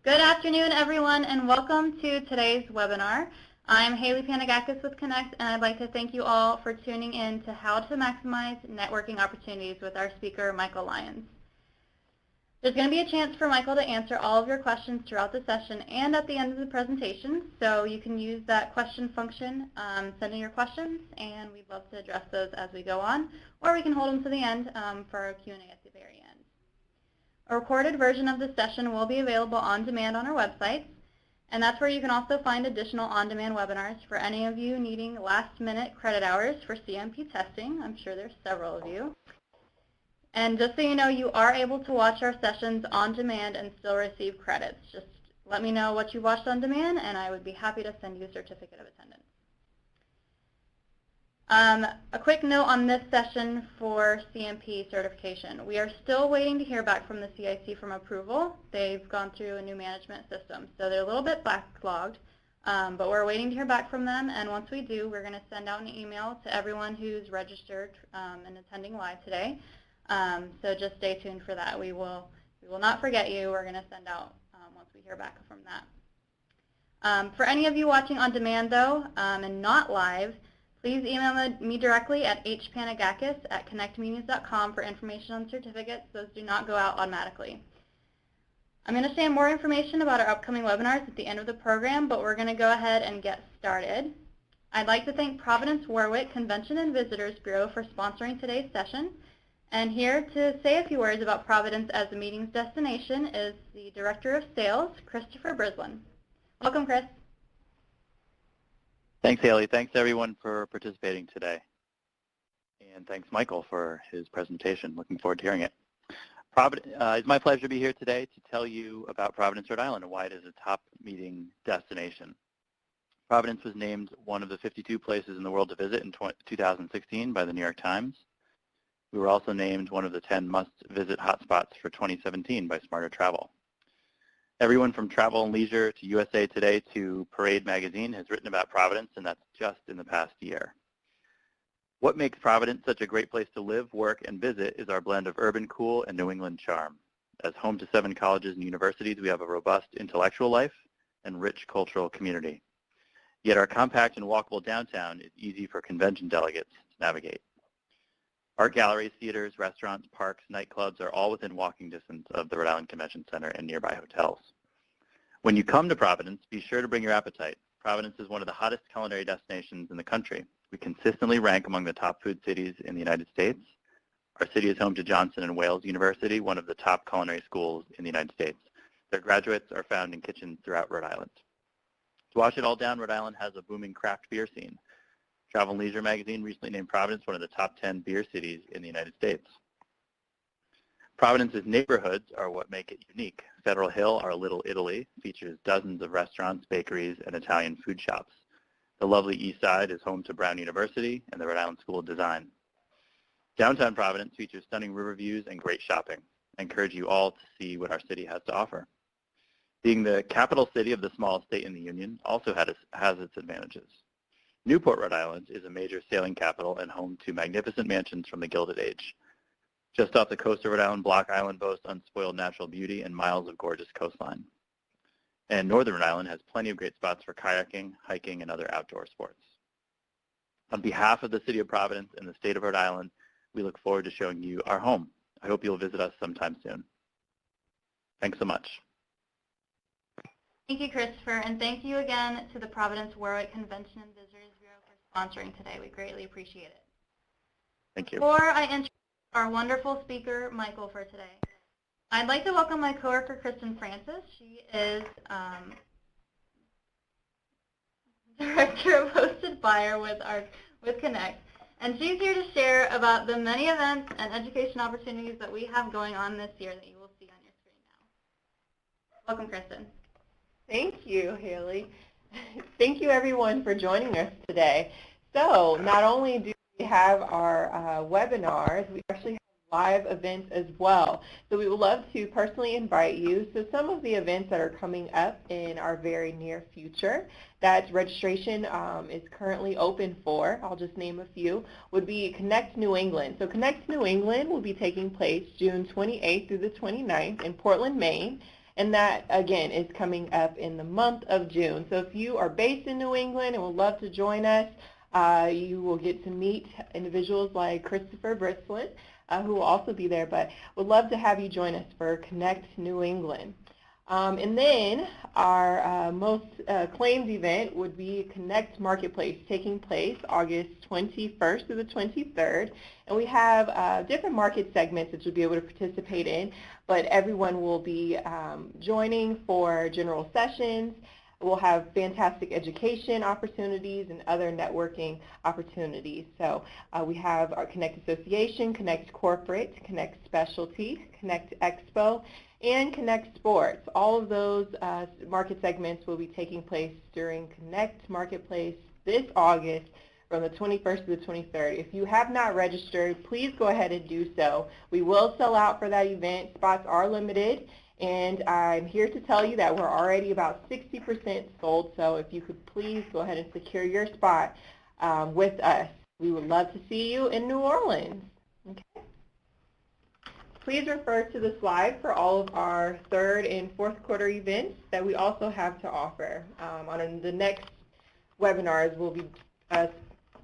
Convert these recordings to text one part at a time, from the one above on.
Good afternoon, everyone, and welcome to today's webinar. I'm Haley Panagakis with Connect, and I'd like to thank you all for tuning in to How to Maximize Networking Opportunities with our speaker, Michael Lyons. There's going to be a chance for Michael to answer all of your questions throughout the session and at the end of the presentation, so you can use that question function, send in your questions, and we'd love to address those as we go on, or we can hold them to the end for our Q&A at the very end. A recorded version of this session will be available on demand on our website, and that's where you can also find additional on-demand webinars for any of you needing last-minute credit hours for CMP testing. I'm sure there's several of you. And just so you know, you are able to watch our sessions on demand and still receive credits. Just let me know what you watched on demand, and I would be happy to send you a certificate of attendance. A quick note on this session for CMP certification. We are still waiting to hear back from the CIC from approval. They've gone through a new management system, so they're a little bit backlogged, but we're waiting to hear back from them, and once we do, we're going to send out an email to everyone who's registered and attending live today. So just stay tuned for that. We will not forget you. We're going to send out once we hear back from that. For any of you watching on demand, though, and not live, please email me directly at hpanagakis@connectmeetings.com for information on certificates. Those do not go out automatically. I'm going to share more information about our upcoming webinars at the end of the program, but we're going to go ahead and get started. I'd like to thank Providence Warwick Convention and Visitors Bureau for sponsoring today's session. And here to say a few words about Providence as a meetings destination is the Director of Sales, Christopher Brislin. Welcome, Chris. Thanks, Haley. Thanks, everyone, for participating today. And thanks, Michael, for his presentation. Looking forward to hearing it. It's my pleasure to be here today to tell you about Providence, Rhode Island, and why it is a top meeting destination. Providence was named one of the 52 places in the world to visit in 2016 by the New York Times. We were also named one of the 10 must-visit hotspots for 2017 by Smarter Travel. Everyone from Travel and Leisure to USA Today to Parade Magazine has written about Providence, and that's just in the past year. What makes Providence such a great place to live, work, and visit is our blend of urban cool and New England charm. As home to 7 colleges and universities, we have a robust intellectual life and rich cultural community. Yet our compact and walkable downtown is easy for convention delegates to navigate. Art galleries, theaters, restaurants, parks, nightclubs are all within walking distance of the Rhode Island Convention Center and nearby hotels. When you come to Providence, be sure to bring your appetite. Providence is one of the hottest culinary destinations in the country. We consistently rank among the top food cities in the United States. Our city is home to Johnson & Wales University, one of the top culinary schools in the United States. Their graduates are found in kitchens throughout Rhode Island. To wash it all down, Rhode Island has a booming craft beer scene. Travel and Leisure magazine recently named Providence one of the top 10 beer cities in the United States. Providence's neighborhoods are what make it unique. Federal Hill, our Little Italy, features dozens of restaurants, bakeries, and Italian food shops. The lovely East Side is home to Brown University and the Rhode Island School of Design. Downtown Providence features stunning river views and great shopping. I encourage you all to see what our city has to offer. Being the capital city of the smallest state in the Union also has its advantages. Newport, Rhode Island is a major sailing capital and home to magnificent mansions from the Gilded Age. Just off the coast of Rhode Island, Block Island boasts unspoiled natural beauty and miles of gorgeous coastline. And Northern Rhode Island has plenty of great spots for kayaking, hiking, and other outdoor sports. On behalf of the City of Providence and the State of Rhode Island, we look forward to showing you our home. I hope you'll visit us sometime soon. Thanks so much. Thank you, Christopher, and thank you again to the Providence Warwick Convention and Visitors Bureau for sponsoring today. We greatly appreciate it. Thank you. Before I introduce our wonderful speaker, Michael, for today, I'd like to welcome my coworker, Kristen Francis. She is Director of Hosted Buyer with Connect, and she's here to share about the many events and education opportunities that we have going on this year that you will see on your screen now. Welcome, Kristen. Thank you, Haley. Thank you, everyone, for joining us today. So not only do we have our webinars, we actually have live events as well. So we would love to personally invite you. So some of the events that are coming up in our very near future that registration is currently open for, I'll just name a few, would be Connect New England. So Connect New England will be taking place June 28th through the 29th in Portland, Maine. And that, again, is coming up in the month of June. So if you are based in New England and would love to join us, you will get to meet individuals like Christopher Brislin, who will also be there, but would love to have you join us for Connect New England. And then our most claimed event would be Connect Marketplace, taking place August 21st through the 23rd. And we have different market segments that you'll be able to participate in, but everyone will be joining for general sessions. We'll have fantastic education opportunities and other networking opportunities. So we have our Connect Association, Connect Corporate, Connect Specialty, Connect Expo, and Connect Sports. All of those market segments will be taking place during Connect Marketplace this August from the 21st to the 23rd. If you have not registered, please go ahead and do so. We will sell out for that event. Spots are limited, and I'm here to tell you that we're already about 60% sold, so if you could please go ahead and secure your spot with us. We would love to see you in New Orleans. Okay. Please refer to the slide for all of our third and fourth quarter events that we also have to offer. On the next webinars, we'll be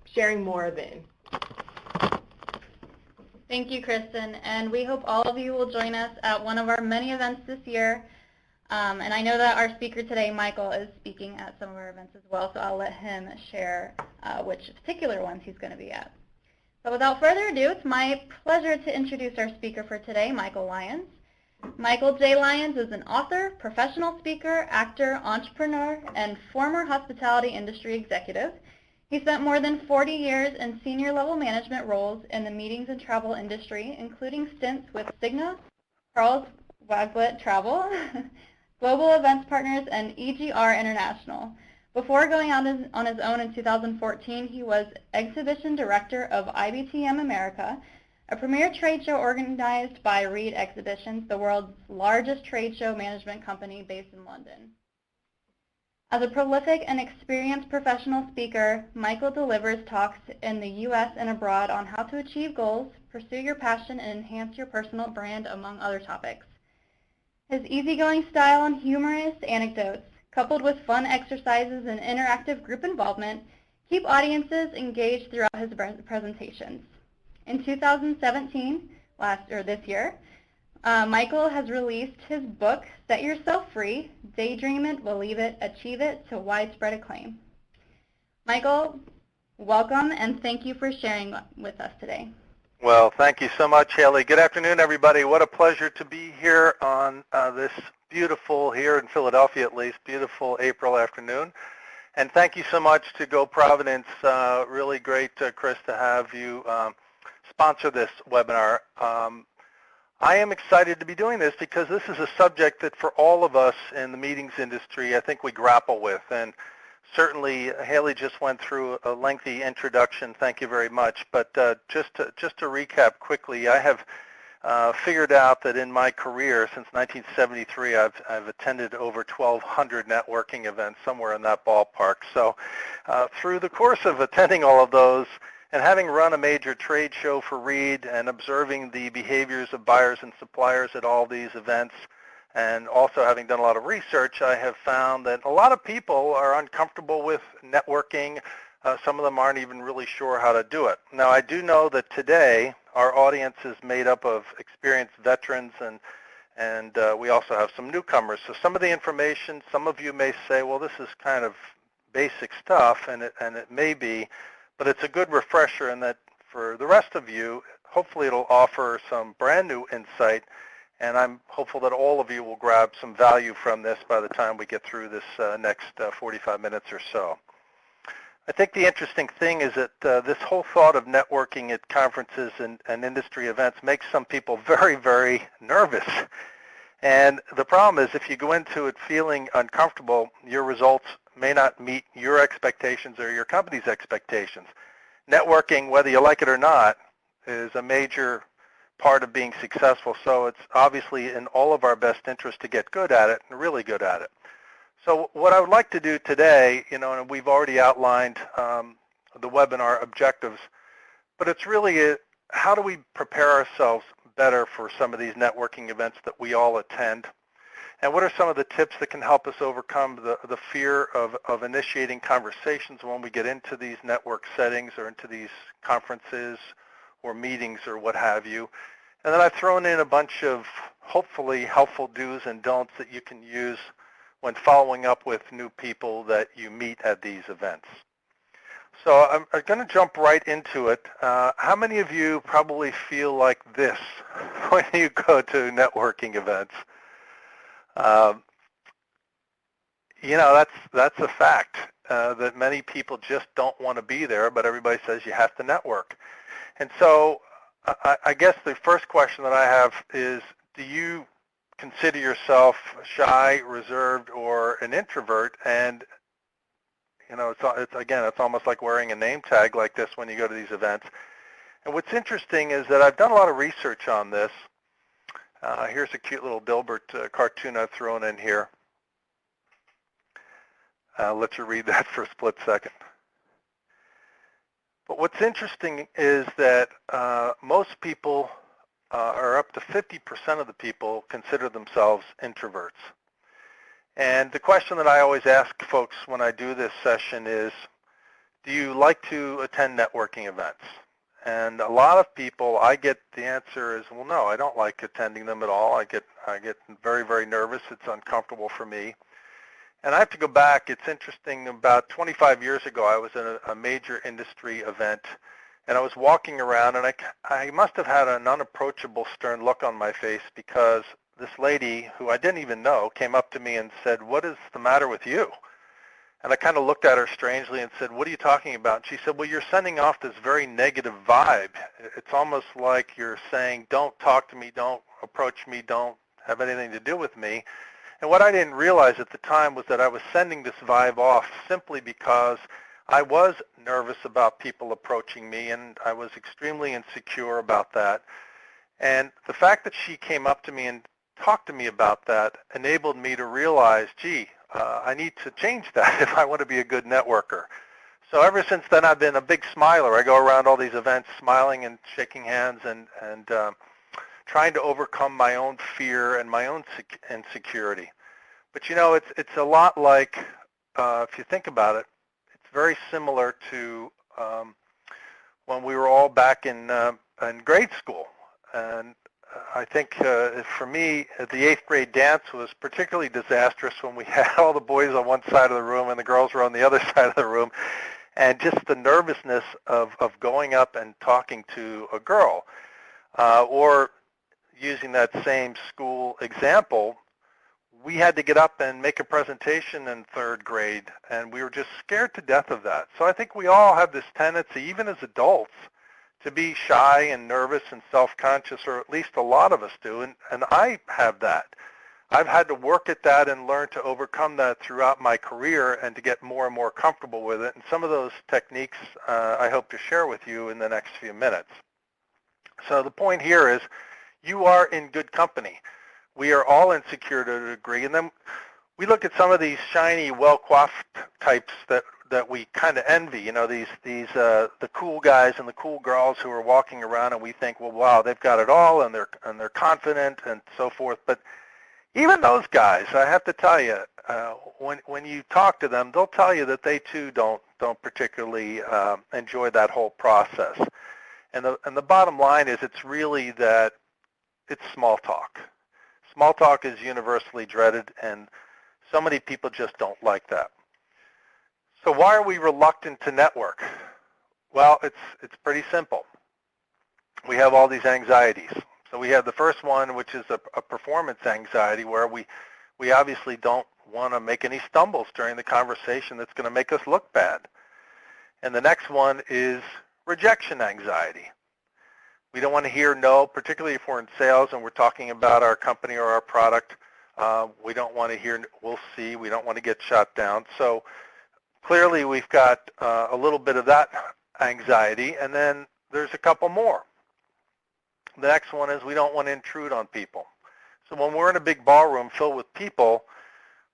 sharing more then. Thank you, Kristen, and we hope all of you will join us at one of our many events this year. And I know that our speaker today, Michael, is speaking at some of our events as well, so I'll let him share which particular ones he's going to be at. So without further ado, it's my pleasure to introduce our speaker for today, Michael Lyons. Michael J. Lyons is an author, professional speaker, actor, entrepreneur, and former hospitality industry executive. He spent more than 40 years in senior level management roles in the meetings and travel industry, including stints with Cigna, Charles Wagblet Travel, Global Events Partners, and EGR International. Before going on his own in 2014, he was exhibition director of IBTM America, a premier trade show organized by Reed Exhibitions, the world's largest trade show management company based in London. As a prolific and experienced professional speaker, Michael delivers talks in the U.S. and abroad on how to achieve goals, pursue your passion, and enhance your personal brand, among other topics. His easygoing style and humorous anecdotes, coupled with fun exercises and interactive group involvement, keep audiences engaged throughout his presentations. In 2017, this year, Michael has released his book, Set Yourself Free, Daydream It, Believe It, Achieve It, to widespread acclaim. Michael, welcome, and thank you for sharing with us today. Well, thank you so much, Haley. Good afternoon, everybody. What a pleasure to be here on this beautiful, here in Philadelphia at least, beautiful April afternoon. And thank you so much to Go Providence. Really great, Chris, to have you sponsor this webinar. I am excited to be doing this because this is a subject that for all of us in the meetings industry, I think we grapple with. And certainly, Haley just went through a lengthy introduction. Thank you very much. But just to recap quickly, I have figured out that in my career since 1973, I've attended over 1,200 networking events, somewhere in that ballpark. So through the course of attending all of those and having run a major trade show for Reed and observing the behaviors of buyers and suppliers at all these events, and also having done a lot of research, I have found that a lot of people are uncomfortable with networking. Some of them aren't even really sure how to do it. Now, I do know that today our audience is made up of experienced veterans, and we also have some newcomers. So some of the information, some of you may say, well, this is kind of basic stuff, and it may be, but it's a good refresher, and that for the rest of you, hopefully it'll offer some brand new insight, and I'm hopeful that all of you will grab some value from this by the time we get through this next 45 minutes or so. I think the interesting thing is that this whole thought of networking at conferences and industry events makes some people very, very nervous. And the problem is if you go into it feeling uncomfortable, your results may not meet your expectations or your company's expectations. Networking, whether you like it or not, is a major part of being successful. So it's obviously in all of our best interest to get good at it and really good at it. So what I would like to do today, and we've already outlined the webinar objectives, but it's really how do we prepare ourselves better for some of these networking events that we all attend? And what are some of the tips that can help us overcome the fear of initiating conversations when we get into these network settings or into these conferences or meetings or what have you? And then I've thrown in a bunch of hopefully helpful do's and don'ts that you can use when following up with new people that you meet at these events. So I'm going to jump right into it. How many of you probably feel like this when you go to networking events? You know, that's a fact that many people just don't want to be there, but everybody says you have to network. And so I guess the first question that I have is, do you consider yourself shy, reserved, or an introvert? And you know, it's almost like wearing a name tag like this when you go to these events. And what's interesting is that I've done a lot of research on this. Here's a cute little Dilbert cartoon I've thrown in here. I'll let you read that for a split second. But what's interesting is that most people, or up to 50% of the people, consider themselves introverts. And the question that I always ask folks when I do this session is, do you like to attend networking events? And a lot of people, I get the answer is, well, no, I don't like attending them at all. I get very, very nervous. It's uncomfortable for me. And I have to go back. It's interesting. About 25 years ago, I was in a major industry event, and I was walking around, and I must have had an unapproachable, stern look on my face because this lady, who I didn't even know, came up to me and said, "What is the matter with you?" And I kind of looked at her strangely and said, "What are you talking about?" And she said, "Well, you're sending off this very negative vibe. It's almost like you're saying, don't talk to me, don't approach me, don't have anything to do with me." And what I didn't realize at the time was that I was sending this vibe off simply because I was nervous about people approaching me, and I was extremely insecure about that. And the fact that she came up to me and talked to me about that enabled me to realize, gee, I need to change that if I want to be a good networker. So ever since then, I've been a big smiler. I go around all these events smiling and shaking hands and trying to overcome my own fear and my own insecurity. But you know, it's a lot like, if you think about it, it's very similar to when we were all back in grade school. And I think for me, the 8th grade dance was particularly disastrous when we had all the boys on one side of the room and the girls were on the other side of the room. And just the nervousness of going up and talking to a girl. Or using that same school example, we had to get up and make a presentation in 3rd grade, and we were just scared to death of that. So I think we all have this tendency, even as adults, to be shy and nervous and self-conscious, or at least a lot of us do, and I have that. I've had to work at that and learn to overcome that throughout my career and to get more and more comfortable with it. And some of those techniques I hope to share with you in the next few minutes. So the point here is you are in good company. We are all insecure to a degree. And then we look at some of these shiny, well-coiffed types that we kind of envy, you know, the cool guys and the cool girls who are walking around, and we think, well, wow, they've got it all, and they're confident and so forth. But even those guys, I have to tell you, when you talk to them, they'll tell you that they too don't particularly enjoy that whole process. And the bottom line is, it's really that it's small talk. Small talk is universally dreaded, and so many people just don't like that. So why are we reluctant to network? Well, it's pretty simple. We have all these anxieties. So we have the first one, which is a performance anxiety, where we obviously don't want to make any stumbles during the conversation that's going to make us look bad. And the next one is rejection anxiety. We don't want to hear no, particularly if we're in sales and we're talking about our company or our product. We don't want to hear we'll see. We don't want to get shot down. So clearly we've got a little bit of that anxiety, and then there's a couple more. The next one is we don't want to intrude on people. So when we're in a big ballroom filled with people,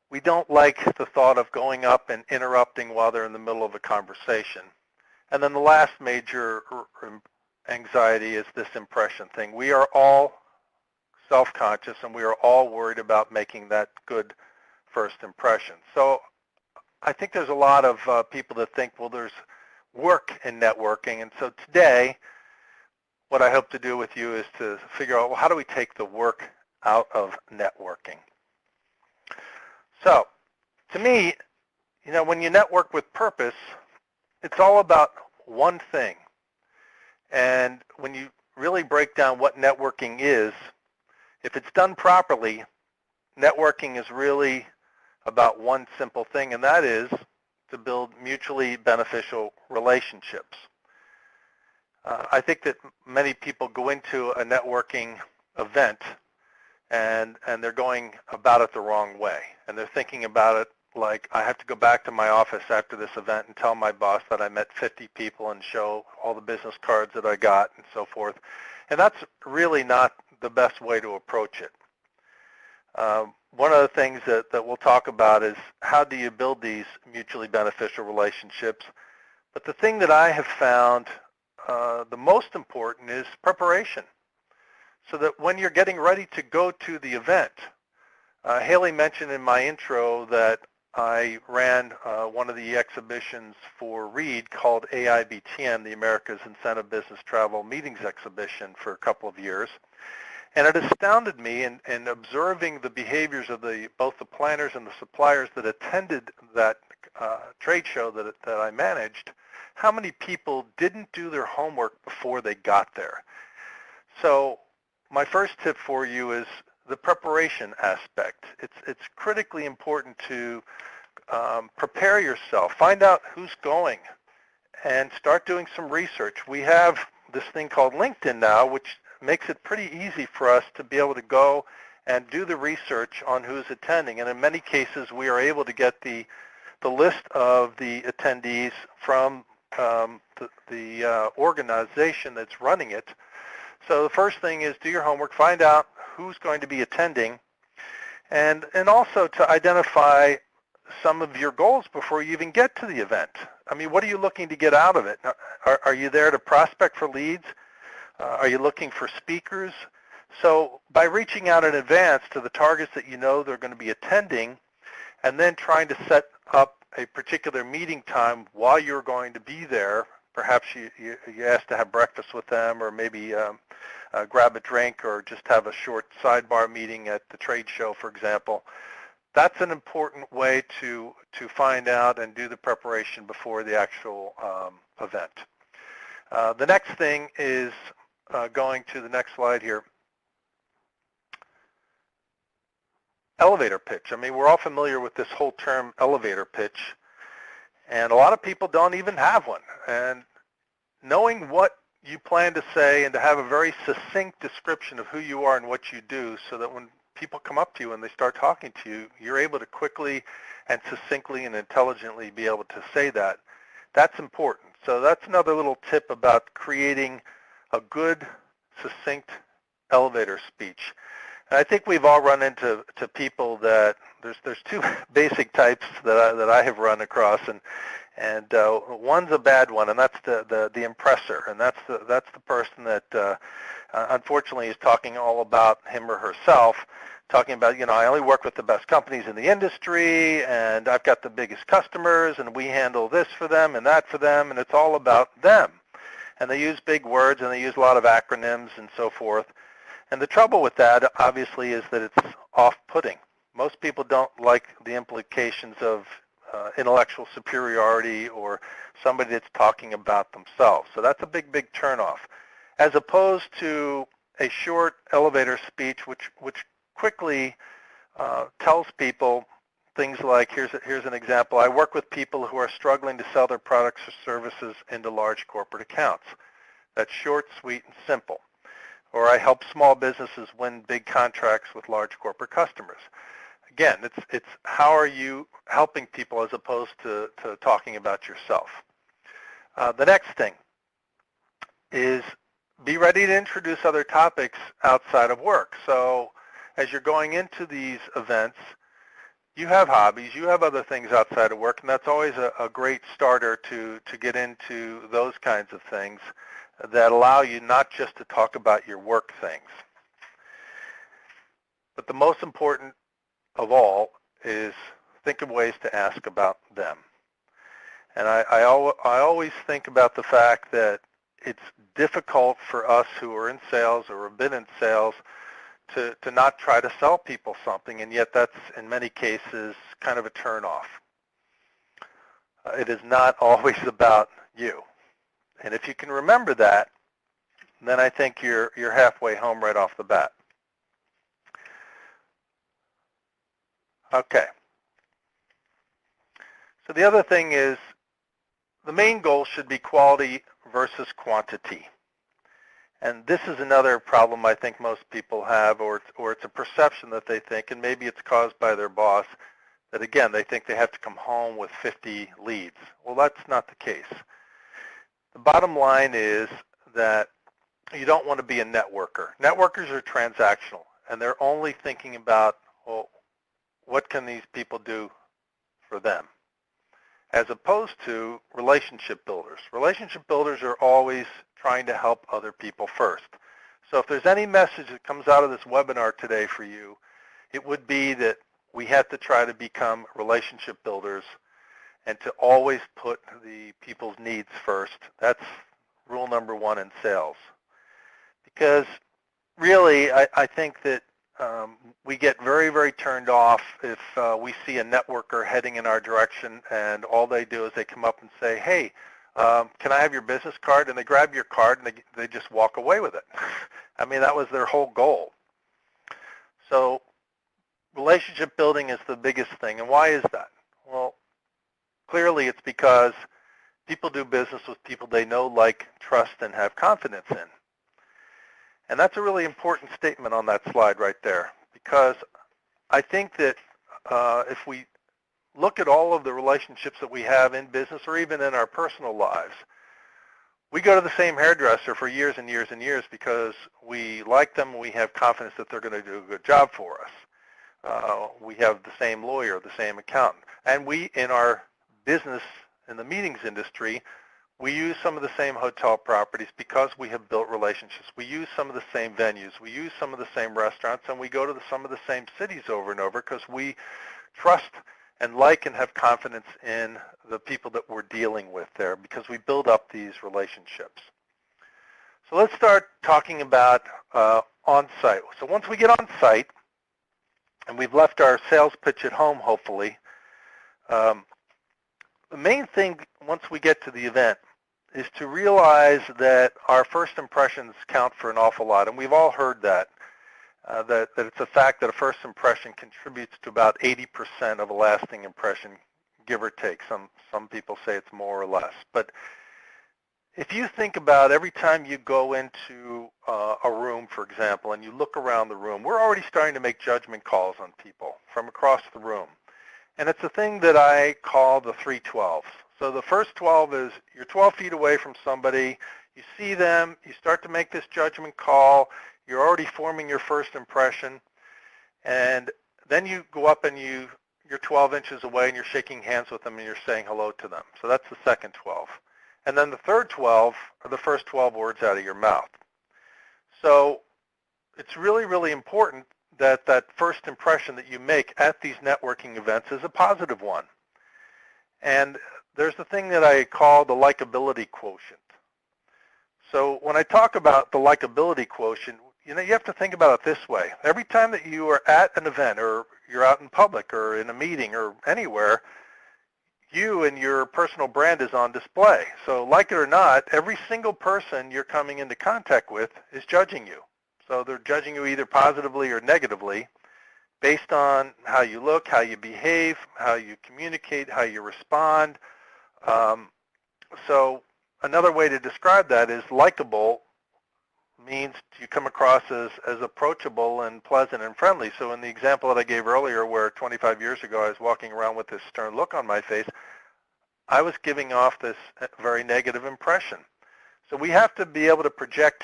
we don't like the thought of going up and interrupting while they're in the middle of a conversation. And then the last major anxiety is this impression thing. We are all self-conscious, and we are all worried about making that good first impression. So I think there's a lot of people that think, well, there's work in networking, and so today what I hope to do with you is to figure out, well, how do we take the work out of networking? So to me, when you network with purpose, it's all about one thing. And when you really break down what networking is, if it's done properly, networking is really about one simple thing, and that is to build mutually beneficial relationships. I think that many people go into a networking event and they're going about it the wrong way. And they're thinking about it like, I have to go back to my office after this event and tell my boss that I met 50 people and show all the business cards that I got and so forth. And that's really not the best way to approach it. One of the things that we'll talk about is how do you build these mutually beneficial relationships. But the thing that I have found the most important is preparation. So that when you're getting ready to go to the event, Haley mentioned in my intro that I ran one of the exhibitions for READ called AIBTM, the America's Incentive Business Travel Meetings Exhibition, for a couple of years. And it astounded me in observing the behaviors of both the planners and the suppliers that attended that trade show that I managed, how many people didn't do their homework before they got there. So my first tip for you is the preparation aspect. It's critically important to prepare yourself, find out who's going, and start doing some research. We have this thing called LinkedIn now, which makes it pretty easy for us to be able to go and do the research on who's attending. And in many cases, we are able to get the list of the attendees from the organization that's running it. So the first thing is do your homework, find out who's going to be attending, and also to identify some of your goals before you even get to the event. I mean, what are you looking to get out of it? Are you there to prospect for leads? Are you looking for speakers? So by reaching out in advance to the targets that you know they're going to be attending, and then trying to set up a particular meeting time while you're going to be there, perhaps you ask to have breakfast with them, or maybe grab a drink, or just have a short sidebar meeting at the trade show, for example. That's an important way to find out and do the preparation before the actual event. The next thing is going to the next slide here. Elevator pitch. I mean, we're all familiar with this whole term elevator pitch, and a lot of people don't even have one. And knowing what you plan to say and to have a very succinct description of who you are and what you do, so that when people come up to you and they start talking to you, you're able to quickly and succinctly and intelligently be able to say that. That's important. So that's another little tip about creating a good, succinct elevator speech. And I think we've all run into people that there's two basic types that I have run across, and one's a bad one, and that's the impressor, and that's the person that unfortunately is talking all about him or herself, talking about, I only work with the best companies in the industry, and I've got the biggest customers, and we handle this for them and that for them, and it's all about them. And they use big words, and they use a lot of acronyms and so forth. And the trouble with that, obviously, is that it's off-putting. Most people don't like the implications of intellectual superiority or somebody that's talking about themselves. So that's a big, big turnoff. As opposed to a short elevator speech, which quickly tells people things like, here's an example. I work with people who are struggling to sell their products or services into large corporate accounts. That's short, sweet, and simple. Or I help small businesses win big contracts with large corporate customers. Again, it's how are you helping people as opposed to talking about yourself. The next thing is be ready to introduce other topics outside of work. So as you're going into these events, you have hobbies, you have other things outside of work, and that's always a great starter to get into those kinds of things that allow you not just to talk about your work things. But the most important of all is think of ways to ask about them. And I always think about the fact that it's difficult for us who are in sales or have been in sales to not try to sell people something, and yet that's in many cases kind of a turnoff. It is not always about you. And if you can remember that, then I think you're halfway home right off the bat. Okay. So the other thing is the main goal should be quality versus quantity. And this is another problem I think most people have, or it's a perception that they think, and maybe it's caused by their boss, that again, they think they have to come home with 50 leads. Well, that's not the case. The bottom line is that you don't want to be a networker. Networkers are transactional, and they're only thinking about, well, what can these people do for them? As opposed to relationship builders. Relationship builders are always trying to help other people first. So if there's any message that comes out of this webinar today for you, it would be that we have to try to become relationship builders and to always put the people's needs first. That's rule number one in sales. Because really, I think that we get very, very turned off if we see a networker heading in our direction and all they do is they come up and say, hey, can I have your business card? And they grab your card and they just walk away with it. I mean, that was their whole goal. So relationship building is the biggest thing. And why is that? Well, clearly it's because people do business with people they know, like, trust, and have confidence in. And that's a really important statement on that slide right there, because I think that if we look at all of the relationships that we have in business or even in our personal lives, we go to the same hairdresser for years and years and years because we like them and we have confidence that they're going to do a good job for us. We have the same lawyer, the same accountant. And we, in our business, in the meetings industry, we use some of the same hotel properties because we have built relationships. We use some of the same venues. We use some of the same restaurants, and we go to some of the same cities over and over because we trust and like and have confidence in the people that we're dealing with there because we build up these relationships. So let's start talking about on-site. So once we get on-site, and we've left our sales pitch at home, hopefully, the main thing once we get to the event is to realize that our first impressions count for an awful lot. And we've all heard that, that it's a fact that a first impression contributes to about 80% of a lasting impression, give or take. Some people say it's more or less. But if you think about every time you go into a room, for example, and you look around the room, we're already starting to make judgment calls on people from across the room. And it's a thing that I call the 312s. So the first 12 is you're 12 feet away from somebody, you see them, you start to make this judgment call, you're already forming your first impression, and then you go up and you're 12 inches away and you're shaking hands with them and you're saying hello to them. So that's the second 12. And then the third 12 are the first 12 words out of your mouth. So it's really, really important that that first impression that you make at these networking events is a positive one. And there's the thing that I call the likability quotient. So when I talk about the likability quotient, you have to think about it this way. Every time that you are at an event or you're out in public or in a meeting or anywhere, you and your personal brand is on display. So like it or not, every single person you're coming into contact with is judging you. So they're judging you either positively or negatively based on how you look, how you behave, how you communicate, how you respond. So another way to describe that is likable means you come across as approachable and pleasant and friendly. So in the example that I gave earlier where 25 years ago I was walking around with this stern look on my face, I was giving off this very negative impression. So we have to be able to project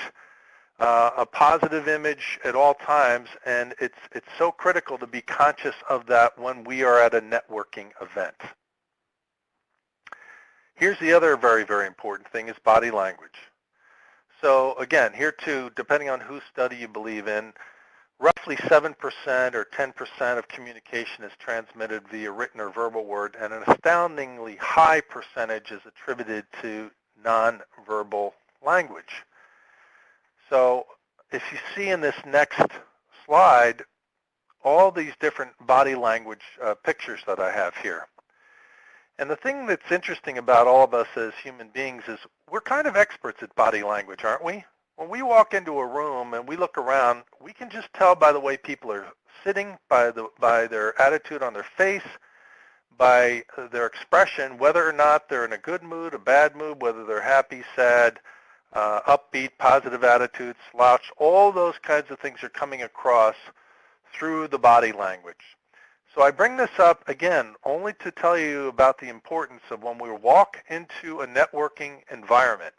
a positive image at all times, and it's so critical to be conscious of that when we are at a networking event. Here's the other very, very important thing is body language. So again, here too, depending on whose study you believe in, roughly 7% or 10% of communication is transmitted via written or verbal word, and an astoundingly high percentage is attributed to nonverbal language. So if you see in this next slide all these different body language pictures that I have here. And the thing that's interesting about all of us as human beings is we're kind of experts at body language, aren't we? When we walk into a room and we look around, we can just tell by the way people are sitting, by their attitude on their face, by their expression, whether or not they're in a good mood, a bad mood, whether they're happy, sad, upbeat, positive attitude, slouch. All those kinds of things are coming across through the body language. So I bring this up, again, only to tell you about the importance of when we walk into a networking environment.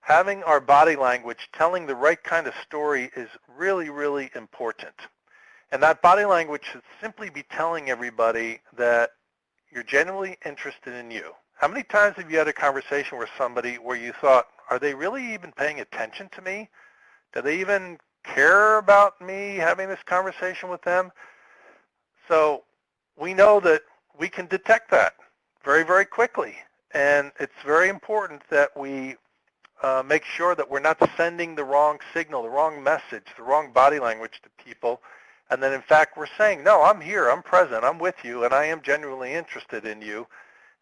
Having our body language telling the right kind of story is really, really important. And that body language should simply be telling everybody that you're genuinely interested in you. How many times have you had a conversation with somebody where you thought, are they really even paying attention to me? Do they even care about me having this conversation with them? So we know that we can detect that very, very quickly. And it's very important that we make sure that we're not sending the wrong signal, the wrong message, the wrong body language to people. And then, in fact, we're saying, no, I'm here, I'm present, I'm with you, and I am genuinely interested in you.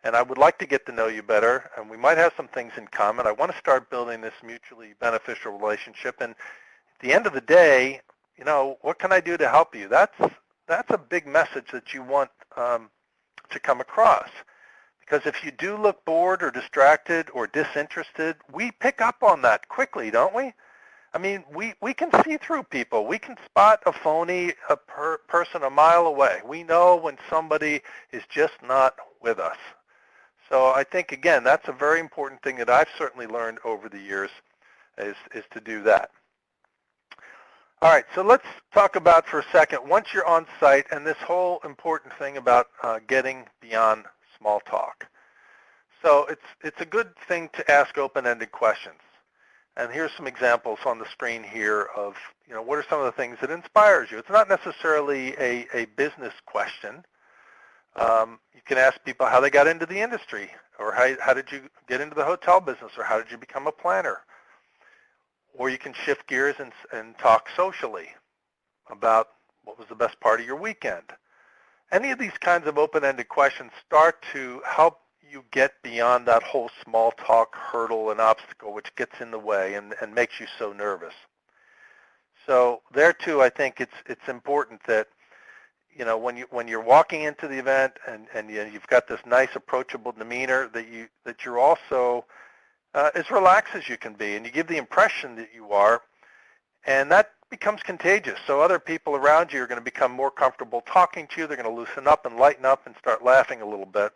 And I would like to get to know you better, and we might have some things in common. I want to start building this mutually beneficial relationship. And at the end of the day, you know, what can I do to help you? That's a big message that you want to come across. Because if you do look bored or distracted or disinterested, we pick up on that quickly, don't we? I mean, we can see through people. We can spot a phony person a mile away. We know when somebody is just not with us. So I think, again, that's a very important thing that I've certainly learned over the years is to do that. All right, so let's talk about for a second, once you're on site, and this whole important thing about getting beyond small talk. So it's a good thing to ask open-ended questions. And here's some examples on the screen here of, you know, what are some of the things that inspires you? It's not necessarily a business question. You can ask people how they got into the industry, or how did you get into the hotel business, or how did you become a planner? Or you can shift gears and talk socially about what was the best part of your weekend. Any of these kinds of open-ended questions start to help you get beyond that whole small talk hurdle and obstacle which gets in the way and makes you so nervous. So there too, I think it's important that, you know, when you're walking into the event and you've got this nice approachable demeanor, that you're also as relaxed as you can be, and you give the impression that you are, and that becomes contagious. So other people around you are going to become more comfortable talking to you. They're going to loosen up and lighten up and start laughing a little bit.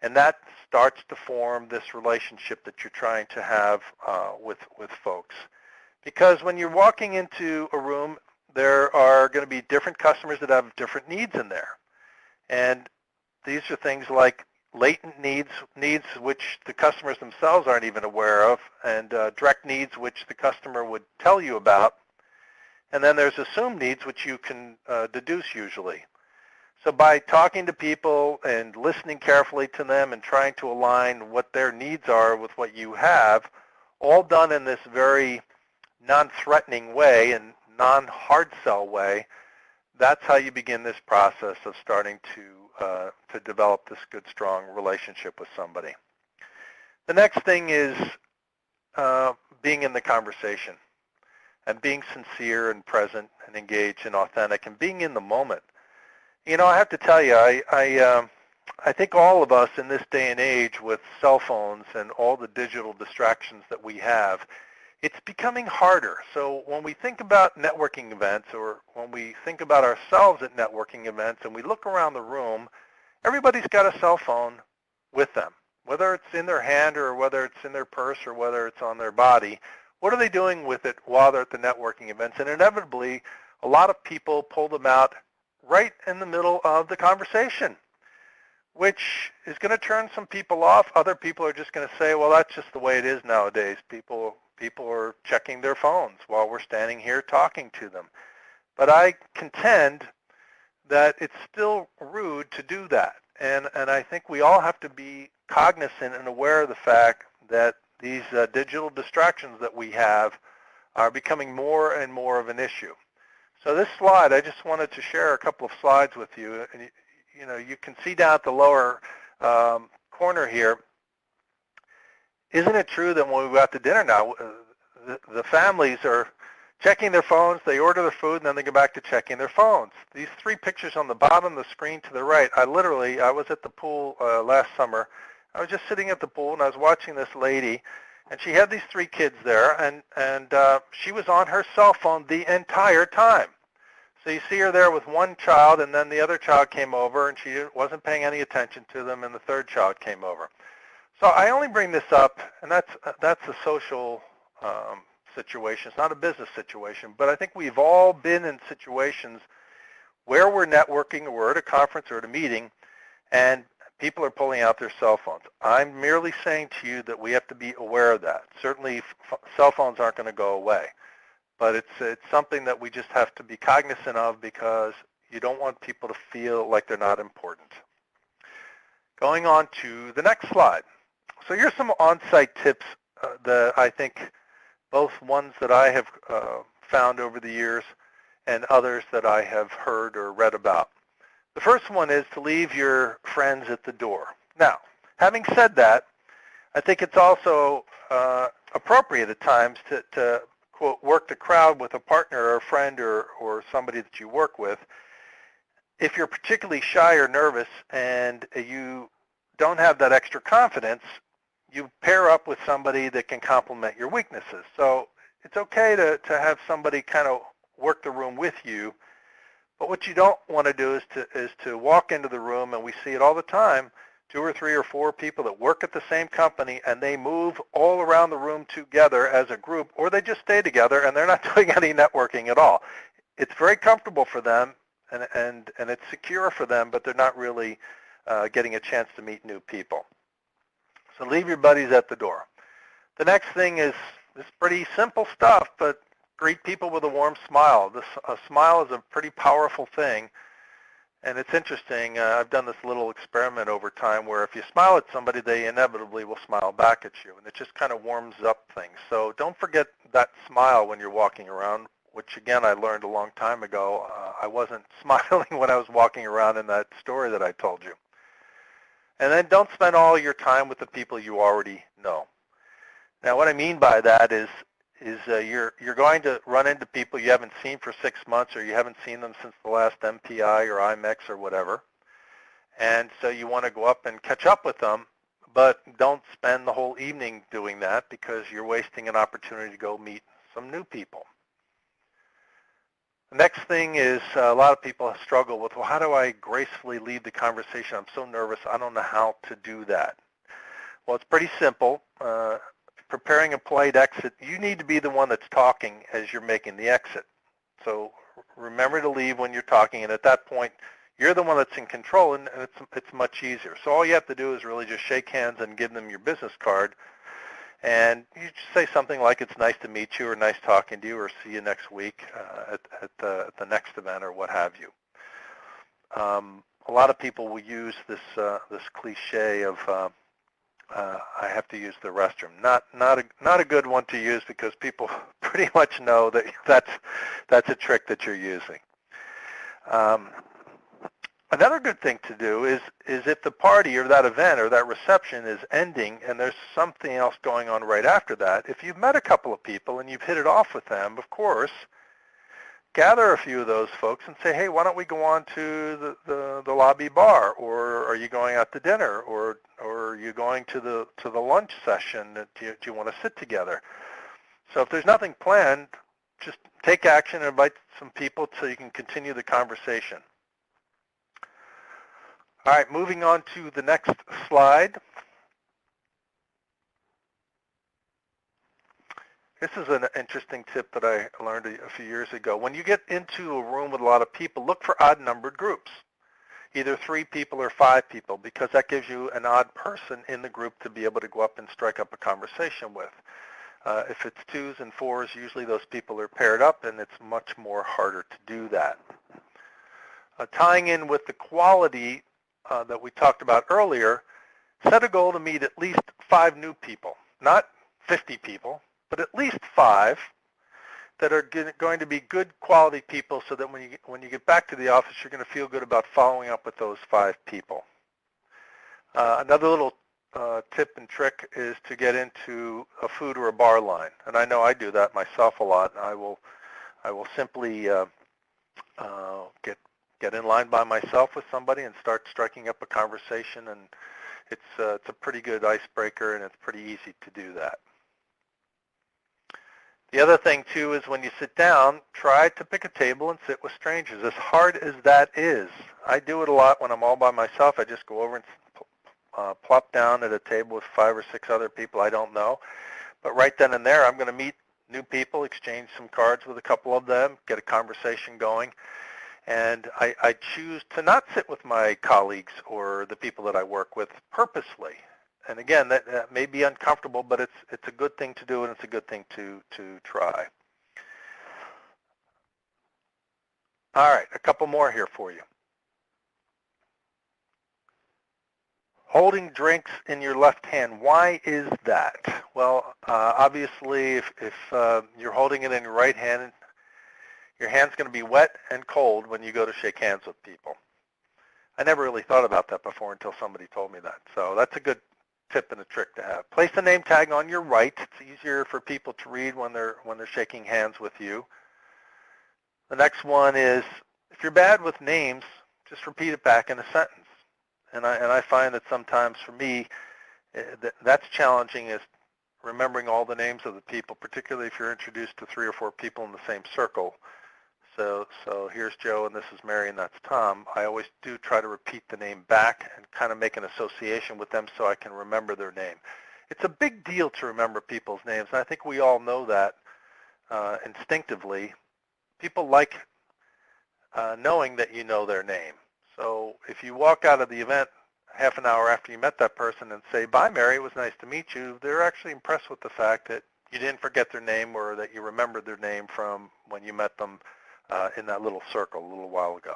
And that starts to form this relationship that you're trying to have with folks. Because when you're walking into a room, there are going to be different customers that have different needs in there. And these are things like latent needs which the customers themselves aren't even aware of, and direct needs which the customer would tell you about. And then there's assumed needs which you can deduce usually. So by talking to people and listening carefully to them and trying to align what their needs are with what you have, all done in this very non-threatening way and non-hard sell way, that's how you begin this process of starting to develop this good, strong relationship with somebody. The next thing is being in the conversation and being sincere and present and engaged and authentic and being in the moment. You know, I have to tell you, I think all of us in this day and age with cell phones and all the digital distractions that we have, it's becoming harder. So when we think about networking events, or when we think about ourselves at networking events and we look around the room, everybody's got a cell phone with them, whether it's in their hand or whether it's in their purse or whether it's on their body. What are they doing with it while they're at the networking events? And inevitably, a lot of people pull them out right in the middle of the conversation, which is going to turn some people off. Other people are just going to say, well, that's just the way it is nowadays. People are checking their phones while we're standing here talking to them. But I contend that it's still rude to do that. And I think we all have to be cognizant and aware of the fact that these digital distractions that we have are becoming more and more of an issue. So this slide, I just wanted to share a couple of slides with you. And you can see down at the lower corner here, isn't it true that when we go out to dinner now, the families are checking their phones, they order their food, and then they go back to checking their phones. These three pictures on the bottom of the screen to the right, I was at the pool last summer. I was just sitting at the pool, and I was watching this lady, and she had these three kids there, and she was on her cell phone the entire time. So you see her there with one child, and then the other child came over, and she wasn't paying any attention to them, and the third child came over. So I only bring this up, and that's a social situation. It's not a business situation, but I think we've all been in situations where we're networking or we're at a conference or at a meeting, and people are pulling out their cell phones. I'm merely saying to you that we have to be aware of that. Certainly, cell phones aren't going to go away, but it's something that we just have to be cognizant of because you don't want people to feel like they're not important. Going on to the next slide. So here's some on-site tips that I think both ones that I have found over the years and others that I have heard or read about. The first one is to leave your friends at the door. Now, having said that, I think it's also appropriate at times to quote, work the crowd with a partner or a friend or somebody that you work with. If you're particularly shy or nervous and you don't have that extra confidence, you pair up with somebody that can complement your weaknesses. So it's okay to have somebody kind of work the room with you, but what you don't want to do is to walk into the room, and we see it all the time, 2 or 3 or 4 people that work at the same company, and they move all around the room together as a group, or they just stay together and they're not doing any networking at all. It's very comfortable for them, and it's secure for them, but they're not really getting a chance to meet new people. So leave your buddies at the door. The next thing is pretty simple stuff, but greet people with a warm smile. A smile is a pretty powerful thing, and it's interesting. I've done this little experiment over time where if you smile at somebody, they inevitably will smile back at you, and it just kind of warms up things. So don't forget that smile when you're walking around, which, again, I learned a long time ago. I wasn't smiling when I was walking around in that story that I told you. And then don't spend all your time with the people you already know. Now, what I mean by that is you're going to run into people you haven't seen for 6 months, or you haven't seen them since the last MPI or IMEX or whatever. And so you want to go up and catch up with them, but don't spend the whole evening doing that because you're wasting an opportunity to go meet some new people. The next thing is a lot of people struggle with, well, how do I gracefully leave the conversation? I'm so nervous. I don't know how to do that. Well, it's pretty simple. Preparing a polite exit, you need to be the one that's talking as you're making the exit. So remember to leave when you're talking, and at that point, you're the one that's in control, and it's much easier. So all you have to do is really just shake hands and give them your business card, and you just say something like, it's nice to meet you, or nice talking to you, or see you next week at the next event, or what have you. A lot of people will use this cliche of I have to use the restroom. Not a good one to use because people pretty much know that that's a trick that you're using. Another good thing to do is if the party or that event or that reception is ending and there's something else going on right after that, if you've met a couple of people and you've hit it off with them, of course, gather a few of those folks and say, hey, why don't we go on to the lobby bar, or are you going out to dinner, or are you going to the lunch session? Do you want to sit together? So if there's nothing planned, just take action and invite some people so you can continue the conversation. All right, moving on to the next slide. This is an interesting tip that I learned a few years ago. When you get into a room with a lot of people, look for odd-numbered groups, either 3 people or 5 people, because that gives you an odd person in the group to be able to go up and strike up a conversation with. If it's 2s and 4s, usually those people are paired up, and it's much more harder to do that. Tying in with the quality that we talked about earlier, set a goal to meet at least 5 new people, not 50 people, but at least 5 that are going to be good quality people, so that when you get back to the office, you're going to feel good about following up with those 5 people. Another little tip and trick is to get into a food or a bar line, and I know I do that myself a lot. I will simply get in line by myself with somebody and start striking up a conversation, and it's a pretty good icebreaker, and it's pretty easy to do that. The other thing, too, is when you sit down, try to pick a table and sit with strangers. As hard as that is, I do it a lot when I'm all by myself. I just go over and plop down at a table with 5 or 6 other people I don't know. But right then and there, I'm going to meet new people, exchange some cards with a couple of them, get a conversation going. And I choose to not sit with my colleagues or the people that I work with purposely. And again, that may be uncomfortable, but it's a good thing to do, and it's a good thing to try. All right, a couple more here for you. Holding drinks in your left hand, why is that? Well, obviously, if you're holding it in your right hand, your hand's going to be wet and cold when you go to shake hands with people. I never really thought about that before until somebody told me that. So that's a good tip and a trick to have. Place the name tag on your right. It's easier for people to read when they're shaking hands with you. The next one is, if you're bad with names, just repeat it back in a sentence. And I find that sometimes for me, that's challenging, is remembering all the names of the people, particularly if you're introduced to 3 or 4 people in the same circle. So here's Joe, and this is Mary, and that's Tom. I always do try to repeat the name back and kind of make an association with them so I can remember their name. It's a big deal to remember people's names, and I think we all know that instinctively. People like knowing that you know their name. So if you walk out of the event half an hour after you met that person and say, "Bye, Mary, it was nice to meet you," they're actually impressed with the fact that you didn't forget their name, or that you remembered their name from when you met them in that little circle a little while ago.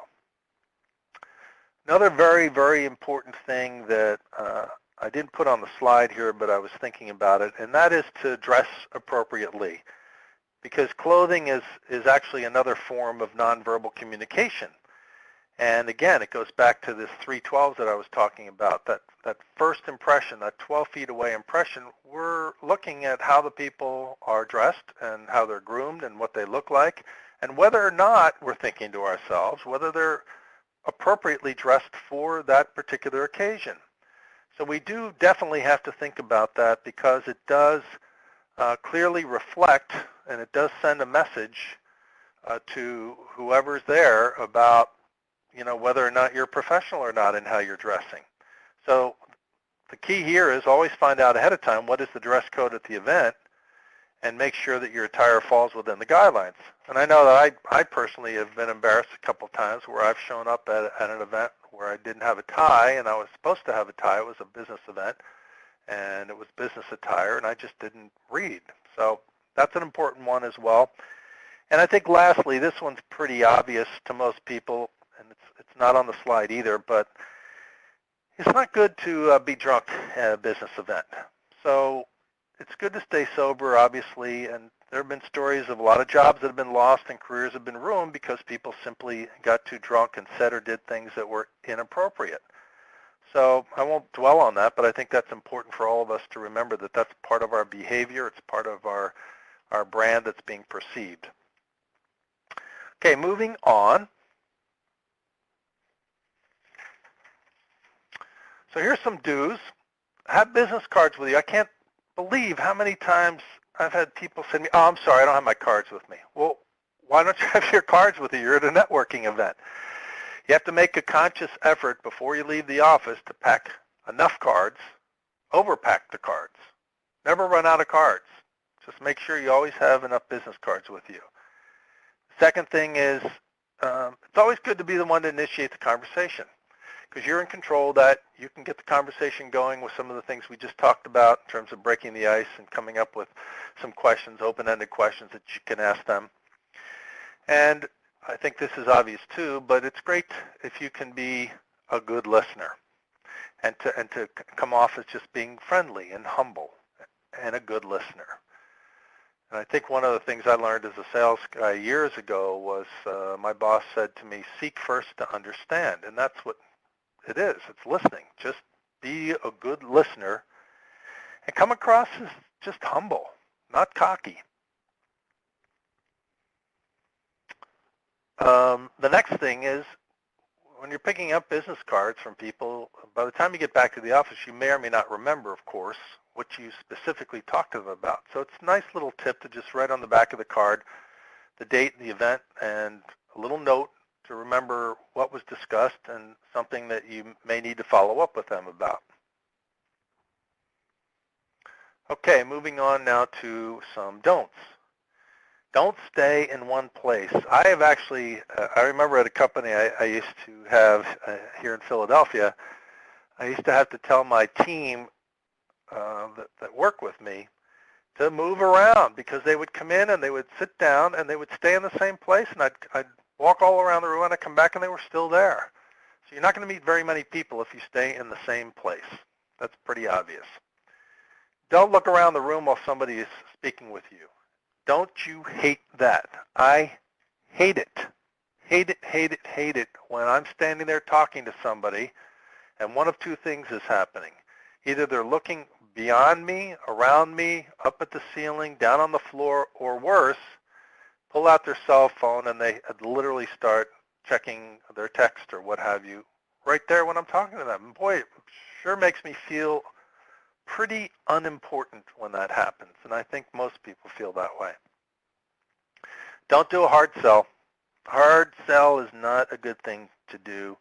Another very, very important thing that I didn't put on the slide here, but I was thinking about it, and that is to dress appropriately, because clothing is actually another form of nonverbal communication. And again, it goes back to this 312s that I was talking about, that first impression, that 12 feet away impression. We're looking at how the people are dressed and how they're groomed and what they look like, and whether or not we're thinking to ourselves whether they're appropriately dressed for that particular occasion. So we do definitely have to think about that, because it does clearly reflect, and it does send a message to whoever's there about whether or not you're professional or not in how you're dressing. So the key here is always find out ahead of time what is the dress code at the event, and make sure that your attire falls within the guidelines. And I know that I personally have been embarrassed a couple of times where I've shown up at an event where I didn't have a tie, and I was supposed to have a tie. It was a business event, and it was business attire, and I just didn't read. So that's an important one as well. And I think lastly, this one's pretty obvious to most people, and it's not on the slide either, but it's not good to be drunk at a business event. So it's good to stay sober, obviously, and there have been stories of a lot of jobs that have been lost and careers have been ruined because people simply got too drunk and said or did things that were inappropriate. So I won't dwell on that, but I think that's important for all of us to remember, that that's part of our behavior. It's part of our brand that's being perceived. Okay, moving on. So here's some do's. Have business cards with you. I can't believe how many times I've had people say to me, "Oh, I'm sorry, I don't have my cards with me." Well, why don't you have your cards with you? You're at a networking event. You have to make a conscious effort before you leave the office to pack enough cards, overpack the cards. Never run out of cards. Just make sure you always have enough business cards with you. Second thing is, it's always good to be the one to initiate the conversation. because you're in control of that. You can get the conversation going with some of the things we just talked about in terms of breaking the ice and coming up with some questions, open-ended questions that you can ask them. And I think this is obvious too, but it's great if you can be a good listener and to come off as just being friendly and humble and a good listener. And I think one of the things I learned as a sales guy years ago was my boss said to me, seek first to understand. And that's what it is. It's listening. Just be a good listener and come across as just humble, not cocky. The next thing is when you're picking up business cards from people, by the time you get back to the office, you may or may not remember, of course, what you specifically talked to them about. So it's a nice little tip to just write on the back of the card the date, the event, and a little note to remember what was discussed and something that you may need to follow up with them about. Okay, moving on now to some don'ts. Don't stay in one place. I have actually, I remember at a company I used to have here in Philadelphia, I used to have to tell my team that work with me to move around because they would come in and they would sit down and they would stay in the same place, and I'd walk all around the room and I'd come back and they were still there. So you're not going to meet very many people if you stay in the same place. That's pretty obvious. Don't look around the room while somebody is speaking with you. Don't you hate that? I hate it. Hate it, hate it, hate it when I'm standing there talking to somebody and one of two things is happening. Either they're looking beyond me, around me, up at the ceiling, down on the floor, or worse, pull out their cell phone and they literally start checking their text or what have you right there when I'm talking to them. And boy, it sure makes me feel pretty unimportant when that happens, and I think most people feel that way. Don't do a hard sell. Hard sell is not a good thing to do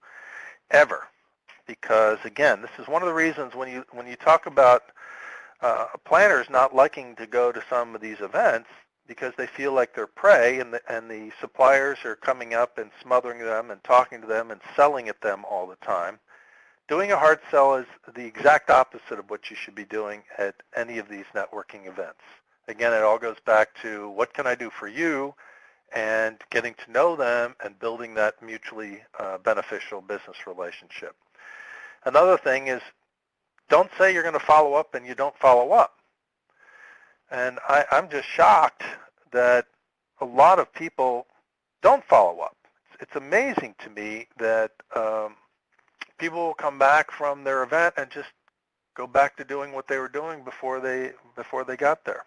ever, because again, this is one of the reasons when you talk about planners not liking to go to some of these events because they feel like they're prey, and the suppliers are coming up and smothering them and talking to them and selling at them all the time. Doing a hard sell is the exact opposite of what you should be doing at any of these networking events. Again, it all goes back to what can I do for you, and getting to know them and building that mutually beneficial business relationship. Another thing is don't say you're going to follow up and you don't follow up. And I'm just shocked that a lot of people don't follow up. It's amazing to me that people will come back from their event and just go back to doing what they were doing before they got there.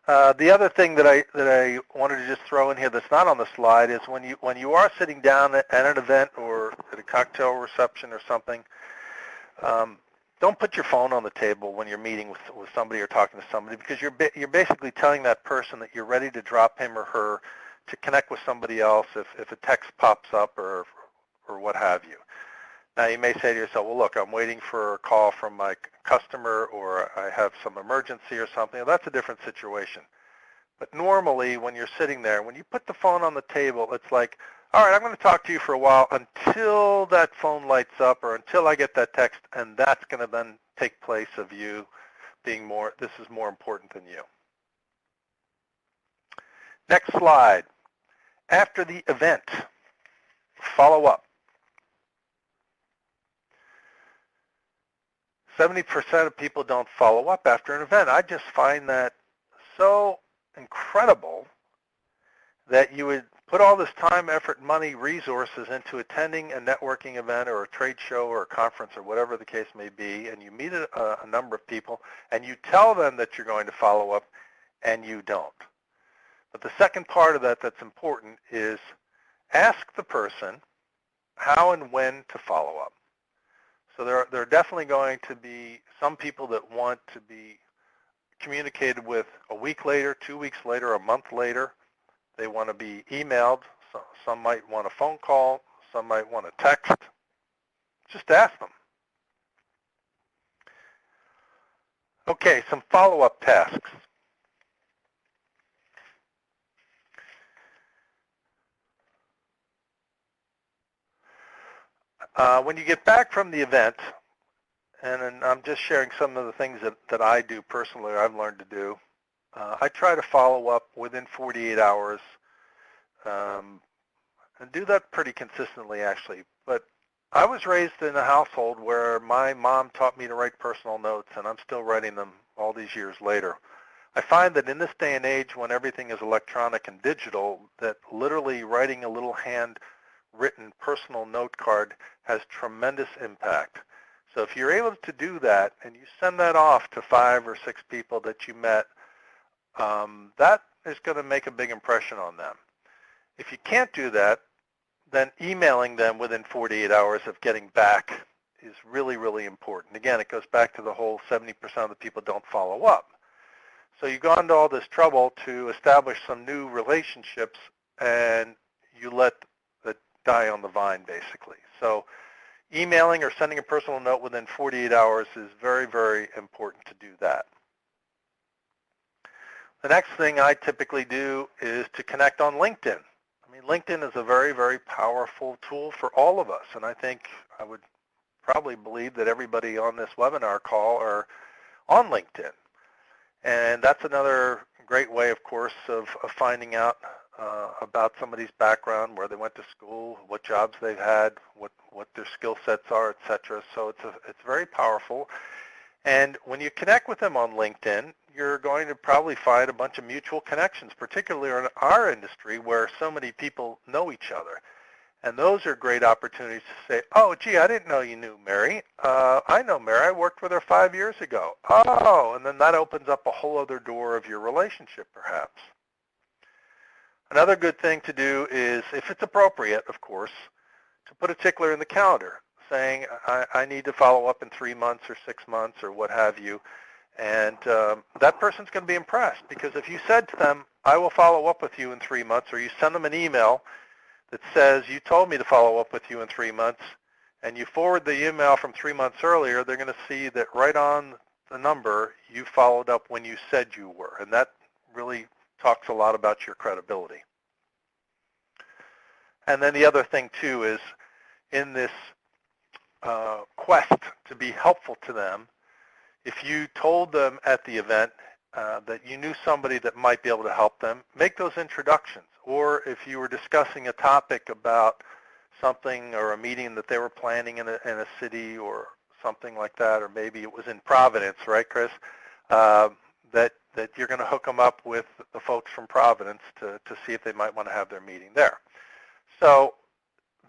The other thing that I wanted to just throw in here that's not on the slide is when you are sitting down at an event or at a cocktail reception or something, don't put your phone on the table when you're meeting with somebody or talking to somebody, because you're basically telling that person that you're ready to drop him or her to connect with somebody else if a text pops up or what have you. Now you may say to yourself, well, look, I'm waiting for a call from my customer or I have some emergency or something. Well, that's a different situation. But normally when you're sitting there, when you put the phone on the table, it's like, all right, I'm going to talk to you for a while until that phone lights up or until I get that text, and that's going to then take place of you being this is more important than you. Next slide. After the event, follow up. 70% of people don't follow up after an event. I just find that so incredible that you would put all this time, effort, money, resources into attending a networking event or a trade show or a conference or whatever the case may be, and you meet a number of people, and you tell them that you're going to follow up, and you don't. But the second part of that that's important is ask the person how and when to follow up. So there are definitely going to be some people that want to be communicated with a week later, 2 weeks later, a month later. They want to be emailed. Some might want a phone call. Some might want a text. Just ask them. Okay, some follow-up tasks. When you get back from the event, and I'm just sharing some of the things that I do personally, I've learned to do, I try to follow up within 48 hours and do that pretty consistently, actually. But I was raised in a household where my mom taught me to write personal notes, and I'm still writing them all these years later. I find that in this day and age when everything is electronic and digital, that literally writing a little handwritten personal note card has tremendous impact. So if you're able to do that and you send that off to 5 or 6 people that you met, that is going to make a big impression on them. If you can't do that, then emailing them within 48 hours of getting back is really, really important. Again, it goes back to the whole 70% of the people don't follow up. So you go into all this trouble to establish some new relationships, and you let it die on the vine, basically. So emailing or sending a personal note within 48 hours is very, very important to do that. The next thing I typically do is to connect on LinkedIn. I mean, LinkedIn is a very, very powerful tool for all of us, and I think I would probably believe that everybody on this webinar call are on LinkedIn. And that's another great way, of course, of finding out about somebody's background, where they went to school, what jobs they've had, what their skill sets are, et cetera. So it's very powerful. And when you connect with them on LinkedIn, you're going to probably find a bunch of mutual connections, particularly in our industry where so many people know each other. And those are great opportunities to say, oh, gee, I didn't know you knew Mary. I know Mary. I worked with her 5 years ago. Oh, and then that opens up a whole other door of your relationship, perhaps. Another good thing to do is, if it's appropriate, of course, to put a tickler in the calendar saying, I need to follow up in 3 months or 6 months or what have you. And that person's going to be impressed, because if you said to them, I will follow up with you in 3 months, or you send them an email that says, you told me to follow up with you in 3 months, and you forward the email from 3 months earlier, they're going to see that right on the number, you followed up when you said you were. And that really talks a lot about your credibility. And then the other thing, too, is in this quest to be helpful to them, if you told them at the event that you knew somebody that might be able to help them, make those introductions. Or if you were discussing a topic about something or a meeting that they were planning in a city or something like that, or maybe it was in Providence, right, Chris, that you're going to hook them up with the folks from Providence to see if they might want to have their meeting there. So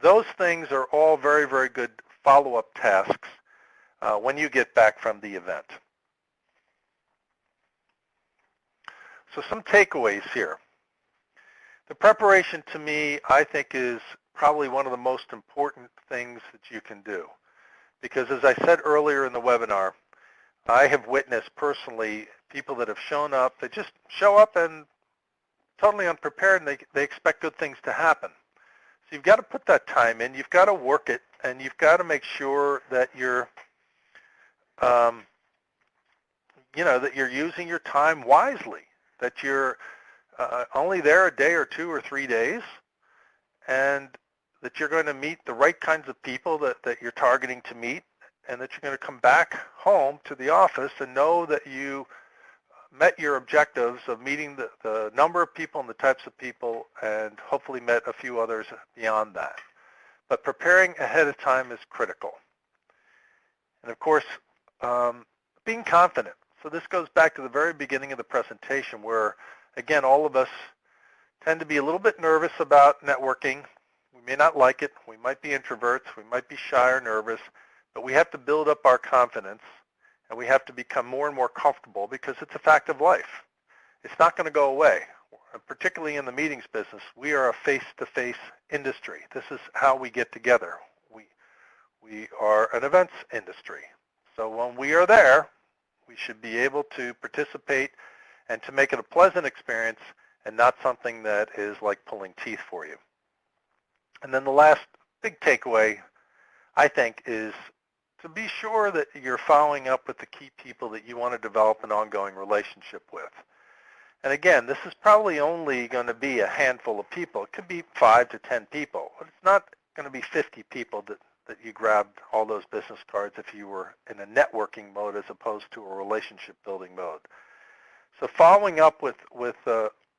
those things are all very, very good follow-up tasks when you get back from the event. So some takeaways here. The preparation, to me, I think is probably one of the most important things that you can do. Because as I said earlier in the webinar, I have witnessed personally people that have shown up, they just show up and totally unprepared, and they expect good things to happen. So you've got to put that time in, you've got to work it, and you've got to make sure that you're that you're using your time wisely, that you're only there a day or 2 or 3 days, and that you're going to meet the right kinds of people that you're targeting to meet, and that you're going to come back home to the office and know that you met your objectives of meeting the number of people and the types of people, and hopefully met a few others beyond that. But preparing ahead of time is critical. And of course, being confident. So this goes back to the very beginning of the presentation where, again, all of us tend to be a little bit nervous about networking. We may not like it. We might be introverts. We might be shy or nervous. But we have to build up our confidence, and we have to become more and more comfortable, because it's a fact of life. It's not going to go away. Particularly in the meetings business, we are a face-to-face industry. This is how we get together. We are an events industry. So when we are there, we should be able to participate and to make it a pleasant experience and not something that is like pulling teeth for you. And then the last big takeaway, I think, is to be sure that you're following up with the key people that you want to develop an ongoing relationship with. And again, this is probably only going to be a handful of people. It could be 5 to 10 people. But it's not going to be 50 people that you grabbed all those business cards if you were in a networking mode as opposed to a relationship building mode. So following up with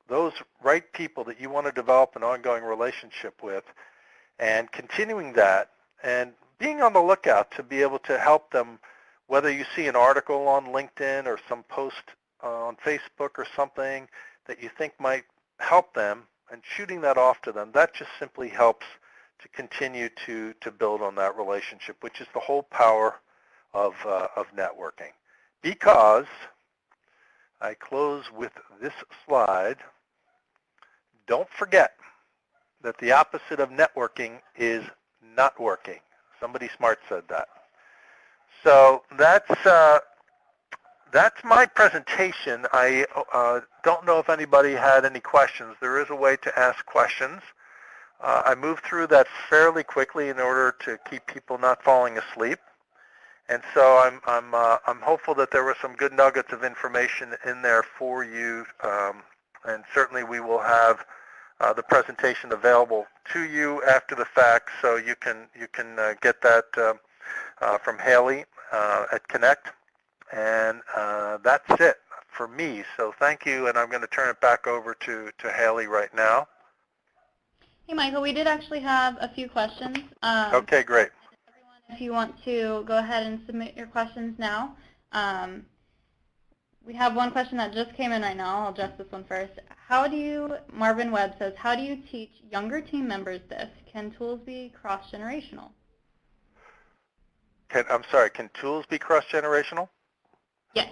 those right people that you want to develop an ongoing relationship with and continuing that and being on the lookout to be able to help them, whether you see an article on LinkedIn or some post on Facebook or something that you think might help them, and shooting that off to them, that just simply helps to continue to build on that relationship, which is the whole power of networking. Because I close with this slide. Don't forget that the opposite of networking is not working. Somebody smart said that. So that's my presentation. I don't know if anybody had any questions. There is a way to ask questions. I moved through that fairly quickly in order to keep people not falling asleep. And so I'm hopeful that there were some good nuggets of information in there for you, and certainly we will have the presentation available to you after the fact, so you can get that from Haley at Connect, and that's it for me. So thank you, and I'm going to turn it back over to Haley right now. Hey, Michael, we did actually have a few questions. Okay, great. If you want to go ahead and submit your questions now. We have one question that just came in right now. I'll address this one first. Marvin Webb says, how do you teach younger team members this? Can tools be cross-generational? I'm sorry, can tools be cross-generational? Yes.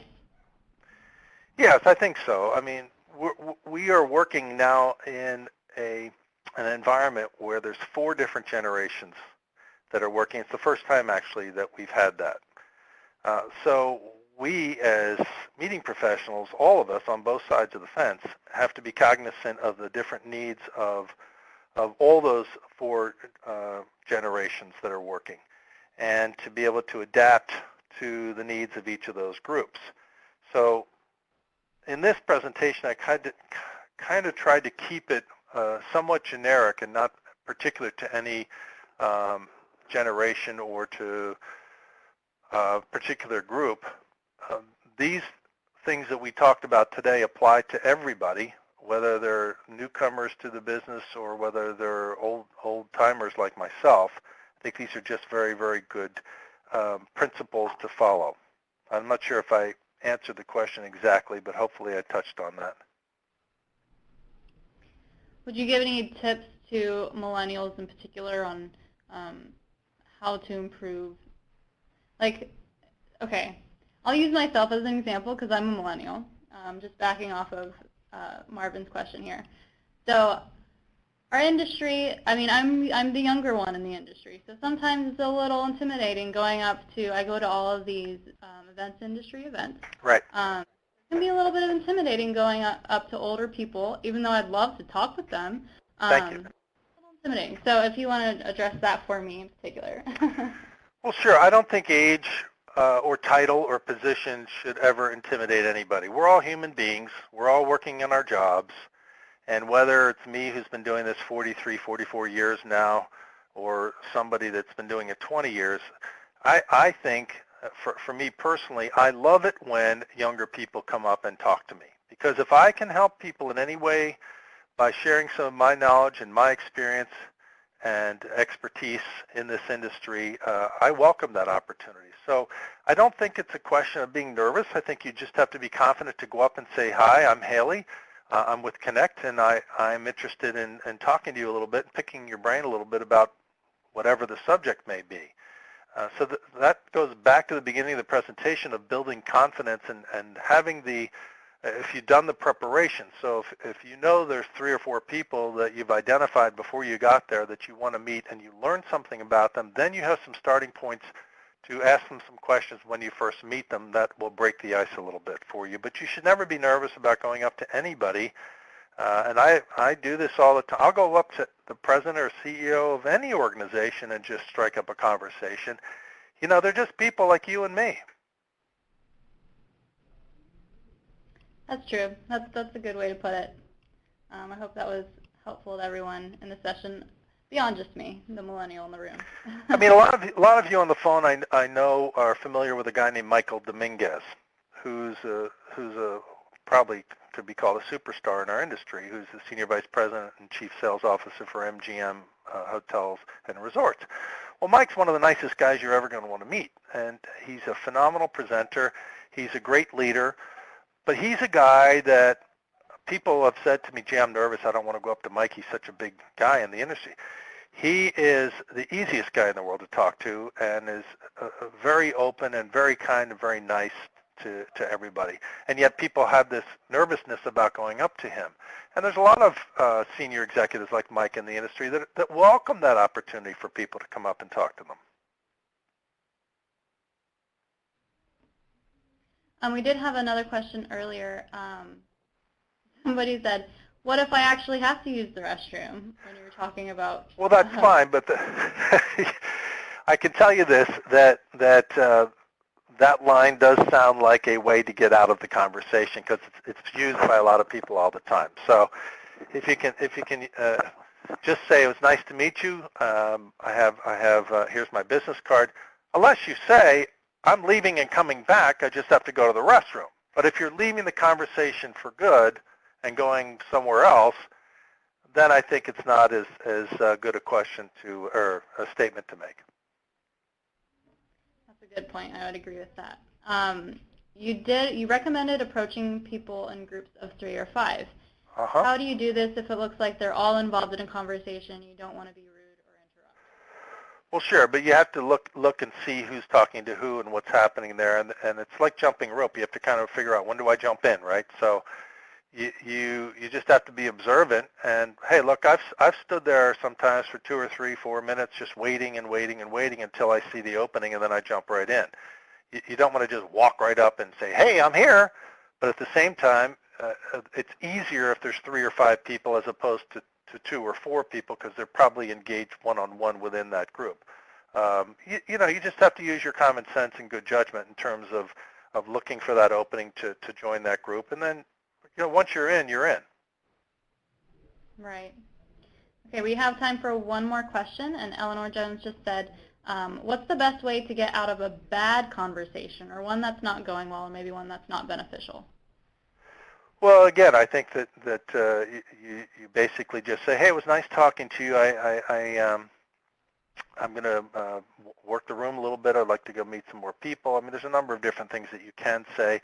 Yes, I think so. I mean, we are working now in an environment where there's 4 different generations that are working. It's the first time, actually, that we've had that. So we, as meeting professionals, all of us on both sides of the fence, have to be cognizant of the different needs of all those 4 generations that are working, and to be able to adapt to the needs of each of those groups. So in this presentation, I kind of tried to keep it somewhat generic and not particular to any generation or to a particular group. These things that we talked about today apply to everybody, whether they're newcomers to the business or whether they're old-timers like myself. I think these are just very, very good principles to follow. I'm not sure if I answered the question exactly, but hopefully I touched on that. Would you give any tips to millennials in particular on how to improve? Like, okay, I'll use myself as an example because I'm a millennial, just backing off of Marvin's question here. So our industry, I mean, I'm the younger one in the industry, so sometimes it's a little intimidating going up to, I go to all of these industry events. Right. It can be a little bit intimidating going up to older people, even though I'd love to talk with them. Thank you. It's a little intimidating. So if you want to address that for me in particular. Well, sure. I don't think age or title or position should ever intimidate anybody. We're all human beings. We're all working in our jobs. And whether it's me who's been doing this 43, 44 years now, or somebody that's been doing it 20 years, I think, for me personally, I love it when younger people come up and talk to me. Because if I can help people in any way by sharing some of my knowledge and my experience and expertise in this industry, I welcome that opportunity. So I don't think it's a question of being nervous. I think you just have to be confident to go up and say, hi, I'm Haley. I'm with Connect, and I'm interested in talking to you a little bit, picking your brain a little bit about whatever the subject may be. So that goes back to the beginning of the presentation of building confidence and having if you've done the preparation. So if you know there's 3 or 4 people that you've identified before you got there that you want to meet and you learn something about them, then you have some starting points to ask them some questions when you first meet them that will break the ice a little bit for you. But you should never be nervous about going up to anybody. And I do this all the time. I'll go up to the president or CEO of any organization and just strike up a conversation. You know, they're just people like you and me. That's true. That's a good way to put it. I hope that was helpful to everyone in the session. beyond just me, the millennial in the room. I mean, a lot of you on the phone I know are familiar with a guy named Michael Dominguez, who's probably could be called a superstar in our industry, who's the Senior Vice President and Chief Sales Officer for MGM Hotels and Resorts. Well, Mike's one of the nicest guys you're ever going to want to meet, and he's a phenomenal presenter. He's a great leader, but he's a guy that people have said to me, gee, I'm nervous. I don't want to go up to Mike. He's such a big guy in the industry. He is the easiest guy in the world to talk to and is very open and very kind and very nice to everybody. And yet people have this nervousness about going up to him. And there's a lot of senior executives like Mike in the industry that welcome that opportunity for people to come up and talk to them. We did have another question earlier. Somebody said, what if I actually have to use the restroom when you were talking about... Well, that's fine, but I can tell you this, that line does sound like a way to get out of the conversation because it's used by a lot of people all the time. So if you can just say it was nice to meet you. I have here's my business card. Unless you say I'm leaving and coming back, I just have to go to the restroom. But if you're leaving the conversation for good and going somewhere else, then I think it's not as good a question or a statement to make. That's a good point. I would agree with that. You recommended approaching people in groups of 3 or 5. Uh-huh. How do you do this if it looks like they're all involved in a conversation and you don't want to be rude or interrupt? Well, sure, but you have to look and see who's talking to who and what's happening there, and it's like jumping rope. You have to kind of figure out, when do I jump in, right? So you just have to be observant. And hey, look, I've stood there sometimes for 2 or 3, 4 minutes just waiting and waiting and waiting until I see the opening, and then I jump right in. You don't want to just walk right up and say, hey, I'm here. But at the same time, it's easier if there's 3 or 5 people as opposed to 2 or 4 people because they're probably engaged one-on-one within that group. You just have to use your common sense and good judgment in terms of looking for that opening to join that group. And then, once you're in, you're in. Right. Okay, we have time for one more question, and Eleanor Jones just said, what's the best way to get out of a bad conversation, or one that's not going well, or maybe one that's not beneficial? Well, again, I think that you basically just say, hey, it was nice talking to you. I'm going to work the room a little bit. I'd like to go meet some more people. I mean, there's a number of different things that you can say.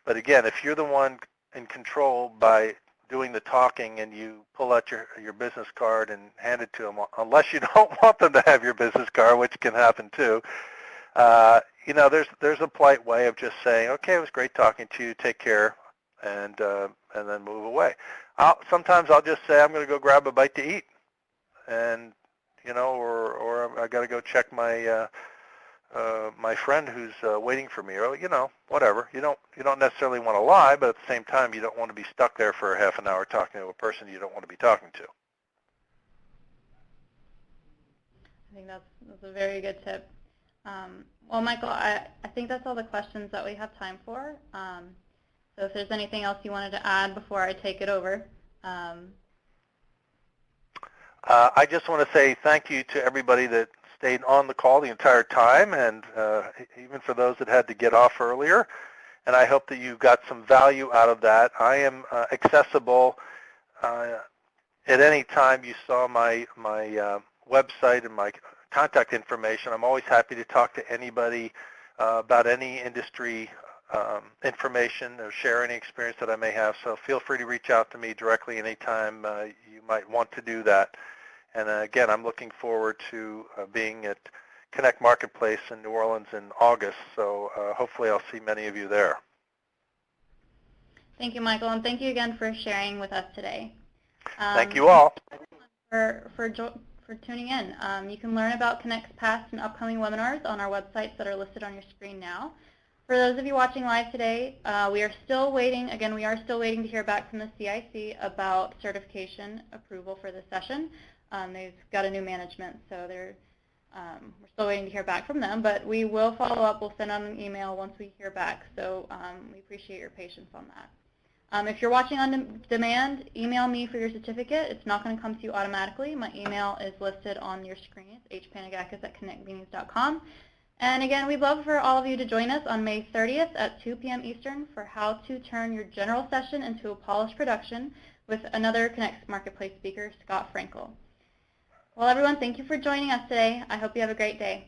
But again, if you're the one in control by doing the talking and you pull out your business card and hand it to them, unless you don't want them to have your business card, which can happen too, there's a polite way of just saying, okay, it was great talking to you. Take care. And then move away. Sometimes I'll just say I'm going to go grab a bite to eat, and or I got to go check my my friend who's waiting for me, or whatever. You don't necessarily want to lie, but at the same time you don't want to be stuck there for half an hour talking to a person you don't want to be talking to. I think that's a very good tip. Well, Michael, I think that's all the questions that we have time for. So if there's anything else you wanted to add before I take it over. I just want to say thank you to everybody that stayed on the call the entire time, and even for those that had to get off earlier. And I hope that you got some value out of that. I am accessible at any time. You saw my website and my contact information. I'm always happy to talk to anybody about any industry information or share any experience that I may have. So feel free to reach out to me directly anytime you might want to do that. And again, I'm looking forward to being at Connect Marketplace in New Orleans in August. So hopefully I'll see many of you there. Thank you, Michael, and thank you again for sharing with us today. Thank you all. For tuning in. You can learn about Connect's past and upcoming webinars on our websites that are listed on your screen now. For those of you watching live today, we are still waiting to hear back from the CIC about certification approval for this session. They've got a new management, so we're still waiting to hear back from them, but we will follow up. We'll send out an email once we hear back, so we appreciate your patience on that. If you're watching on demand, email me for your certificate. It's not going to come to you automatically. My email is listed on your screen. It's hpanagakis@connectmeetings.com. And again, we'd love for all of you to join us on May 30th at 2 p.m. Eastern for how to turn your general session into a polished production with another Connect Marketplace speaker, Scott Frankel. Well, everyone, thank you for joining us today. I hope you have a great day.